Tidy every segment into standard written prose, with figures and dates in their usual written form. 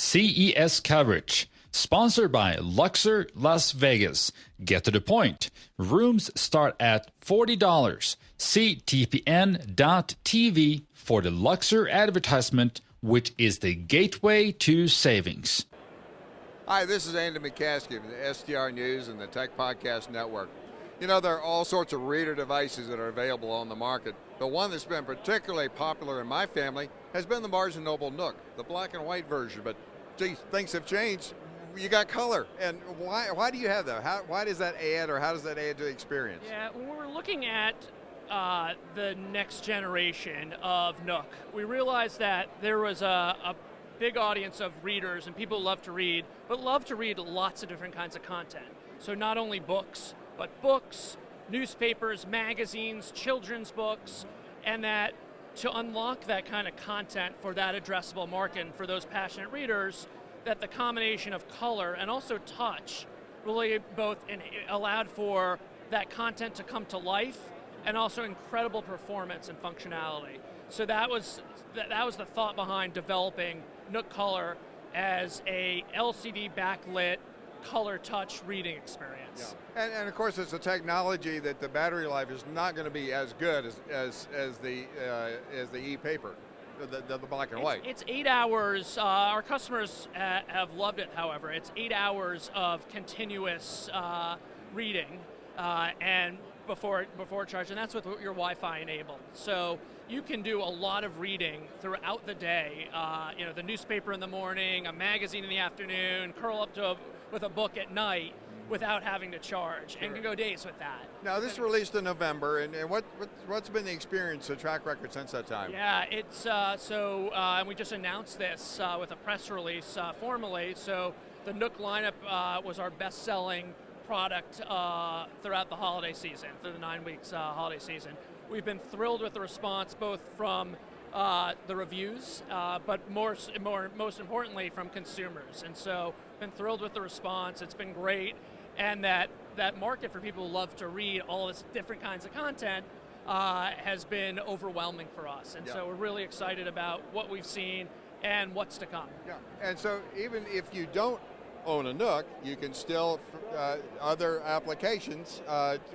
CES coverage. Sponsored by Luxor Las Vegas. Get to the point. Rooms start at $40. See TPN.TV for the Luxor advertisement, which is the gateway to savings. Hi, this is Andy McCaskey from the STR News and the Tech Podcast Network. You know, there are all sorts of reader devices that are available on the market, but one that's been particularly popular in my family has been the Barnes & Noble Nook, the black and white version. But gee, things have changed. You got color, and why do you have that? Why does that add, or how does that add to the experience? Yeah, when we're looking at the next generation of Nook, we realized that there was a big audience of readers and people who love to read, but love to read lots of different kinds of content. So not only books, but books, newspapers, magazines, children's books, and that to unlock that kind of content for that addressable market and for those passionate readers, that the combination of color and also touch really both allowed for that content to come to life and also incredible performance and functionality. So that was the thought behind developing Nook Color as a LCD backlit color touch reading experience. Yeah. And of course, it's a technology that the battery life is not going to be as good as the e-paper, the black and white. It's 8 hours. Our customers have loved it. However, it's 8 hours of continuous reading and before charge, and that's with your Wi-Fi enabled. So you can do a lot of reading throughout the day. You know, the newspaper in the morning, a magazine in the afternoon, curl up with a book at night without having to charge, and can go days with that. Now, this released in November, and what's been the experience, the track record since that time? Yeah, it's and we just announced this with a press release formally. So the Nook lineup was our best-selling product throughout the holiday season, through the 9 weeks holiday season. We've been thrilled with the response, both from the reviews, but most importantly from consumers. And so, been thrilled with the response. It's been great, and that market for people who love to read all this different kinds of content has been overwhelming for us. And so, we're really excited about what we've seen and what's to come. Yeah. And so, even if you don't own a Nook, you can still other applications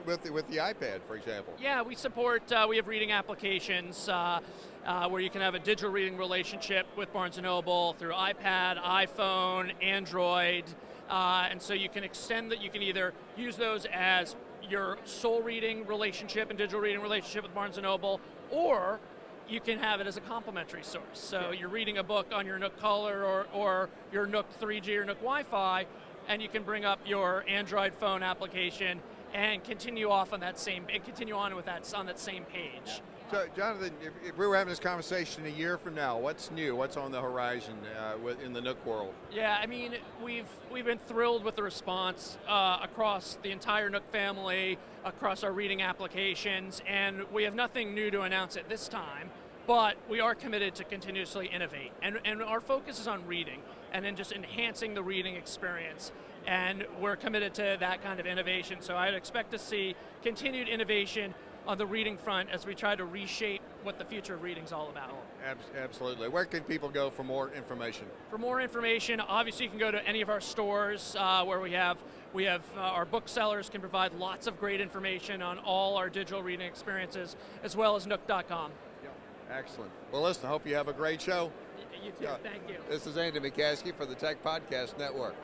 with the iPad, for example. Yeah, we support. We have reading applications where you can have a digital reading relationship with Barnes & Noble through iPad, iPhone, Android, and so you can extend that. You can either use those as your sole reading relationship and digital reading relationship with Barnes & Noble, or you can have it as a complementary source. So you're reading a book on your Nook Color or your Nook 3G or Nook Wi-Fi, and you can bring up your Android phone application and continue on with that on that same page. So, Jonathan, if we were having this conversation a year from now, what's new? What's on the horizon in the Nook world? Yeah, I mean, we've been thrilled with the response across the entire Nook family, across our reading applications, and we have nothing new to announce at this time, but we are committed to continuously innovate. And our focus is on reading and then just enhancing the reading experience. And we're committed to that kind of innovation. So I'd expect to see continued innovation on the reading front as we try to reshape what the future of reading is all about. Absolutely. Where can people go for more information? For more information, obviously you can go to any of our stores where we have our booksellers can provide lots of great information on all our digital reading experiences, as well as Nook.com. Yeah. Excellent. Well, listen, I hope you have a great show. You too. Thank you. This is Andy McCaskey for the Tech Podcast Network.